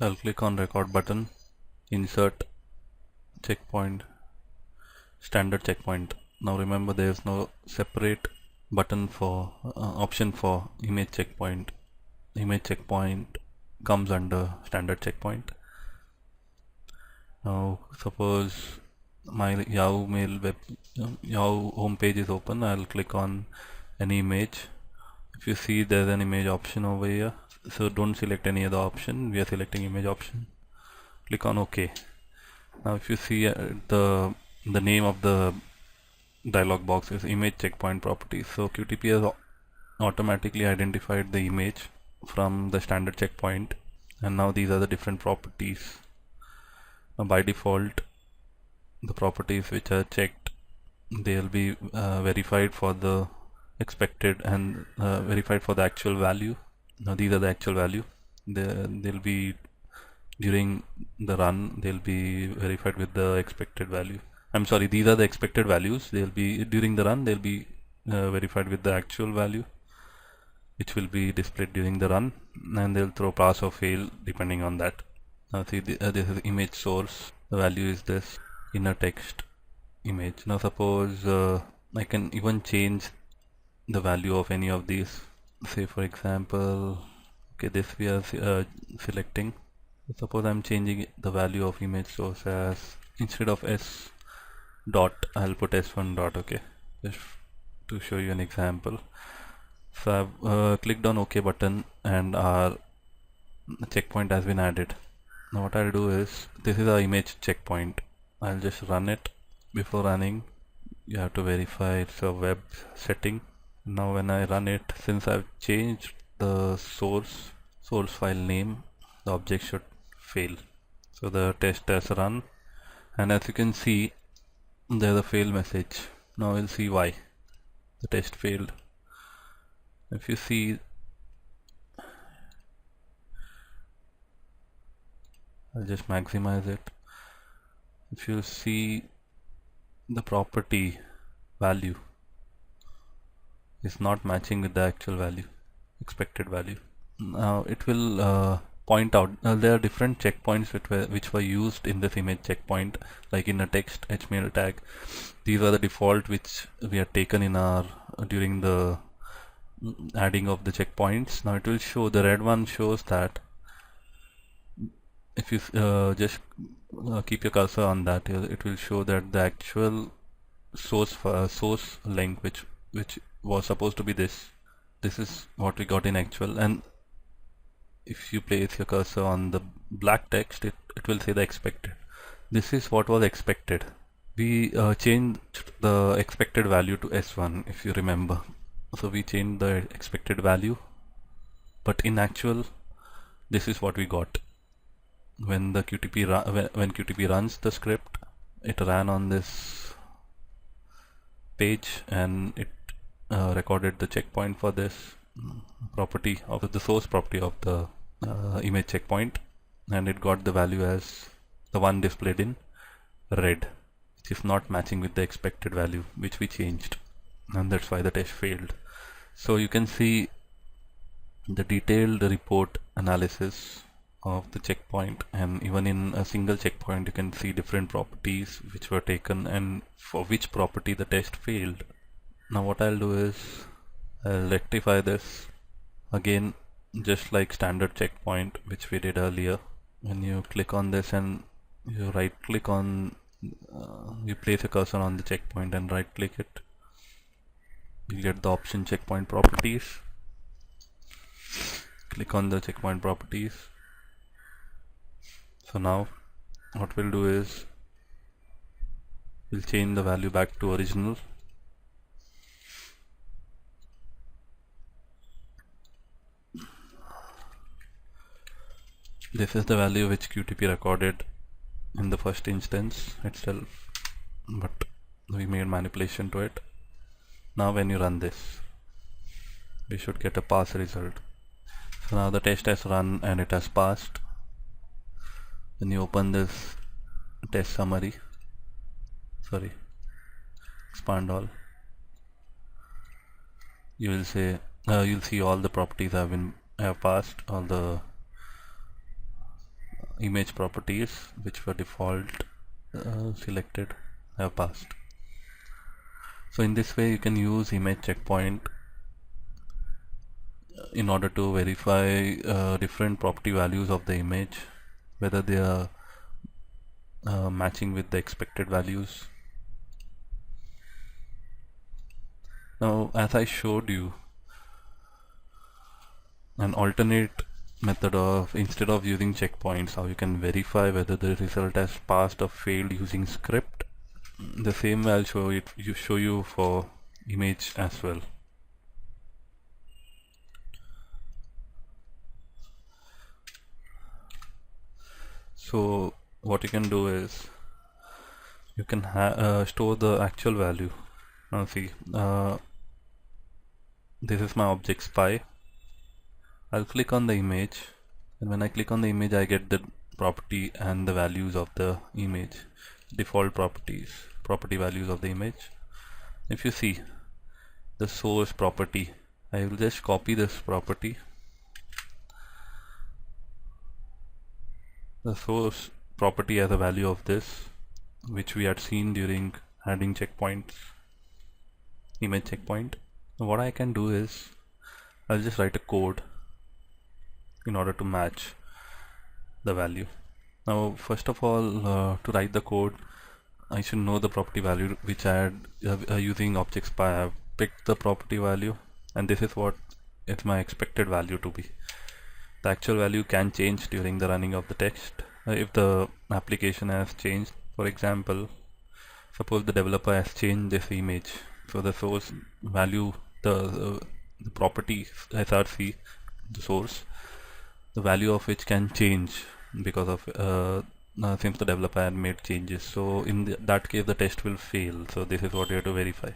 I'll click on record button, insert checkpoint, standard checkpoint. Now remember, there is no separate button for option for image checkpoint. Image checkpoint comes under standard checkpoint. Now suppose my Yahoo home page is open. I'll click on any image. If you see, there's an image option over here, so don't select any other option. We are selecting image option. Click on OK. Now if you see, the name of the dialog box is image checkpoint properties. So QTP has automatically identified the image from the standard checkpoint, and now these are the different properties. Now by default, the properties which are checked, they'll be verified for the expected and verified for the actual value. Now these are the actual value. They'll be during the run, they'll be verified with the expected value. I'm sorry, these are the expected values. They'll be during the run, they'll be verified with the actual value, which will be displayed during the run, and they'll throw pass or fail depending on that. Now see, this is image source. The value is this inner text image. Now suppose I can even change the value of any of these. Say for example, okay, this we are selecting. Suppose I'm changing the value of image source as, instead of s dot, I'll put s1 dot. Okay, just to show you an example. So I've clicked on OK button, and our checkpoint has been added. Now what I'll do is, this is our image checkpoint. I'll just run it. Before running, you have to verify it's a web setting. Now when I run it, since I've changed the source file name, the object should fail. So the test has run, and as you can see, there's a fail message. Now we'll see why the test failed. If you see, I'll just maximize it. If you see, the property value is not matching with the actual value, expected value. Now it will point out there are different checkpoints which were used in this image checkpoint, like in a text HTML tag. These are the default which we have taken in our during the adding of the checkpoints. Now it will show, the red one shows that if you just keep your cursor on that, it will show that the actual source link which was supposed to be this is what we got in actual. And if you place your cursor on the black text, it will say the expected. This is what was expected. We changed the expected value to s1, if you remember. So we changed the expected value, but in actual, this is what we got. When the when QTP runs the script, it ran on this page, and it recorded the checkpoint for this property of the source property of the image checkpoint, and it got the value as the one displayed in red, which is not matching with the expected value which we changed, and that's why the test failed. So you can see the detailed report analysis of the checkpoint, and even in a single checkpoint you can see different properties which were taken and for which property the test failed. Now what I'll do is, I'll rectify this again, just like standard checkpoint which we did earlier. When you click on this and you right click on, you place a cursor on the checkpoint and right click it, you get the option checkpoint properties. Click on the checkpoint properties. So now what we'll do is, we'll change the value back to original. This is the value which QTP recorded in the first instance itself, but we made manipulation to it. Now when you run this, we should get a pass result. So now the test has run and it has passed. When you open this test summary, expand all, you will say you'll see all the properties have passed, all the image properties which were default selected have passed. So in this way you can use image checkpoint in order to verify different property values of the image, whether they are matching with the expected values. Now, as I showed you, an alternate method of, instead of using checkpoints, how you can verify whether the result has passed or failed using script. The same way I'll show you for image as well. So what you can do is you can store the actual value. Now see, this is my object spy. I'll click on the image, and when I click on the image I get the property and the values of the image, default property values of the image. If you see the source property, I will just copy this property. The source property has a value of this, which we had seen during adding checkpoints, image checkpoint. Now what I can do is I'll just write a code in order to match the value. Now first of all, to write the code, I should know the property value which I had using object spy. I have picked the property value, and this is what it's my expected value to be. The actual value can change during the running of the text if the application has changed. For example, suppose the developer has changed this image, so the source value, the property src, the source, the value of which can change because of since the developer had made changes. So in that case the test will fail. So this is what you have to verify.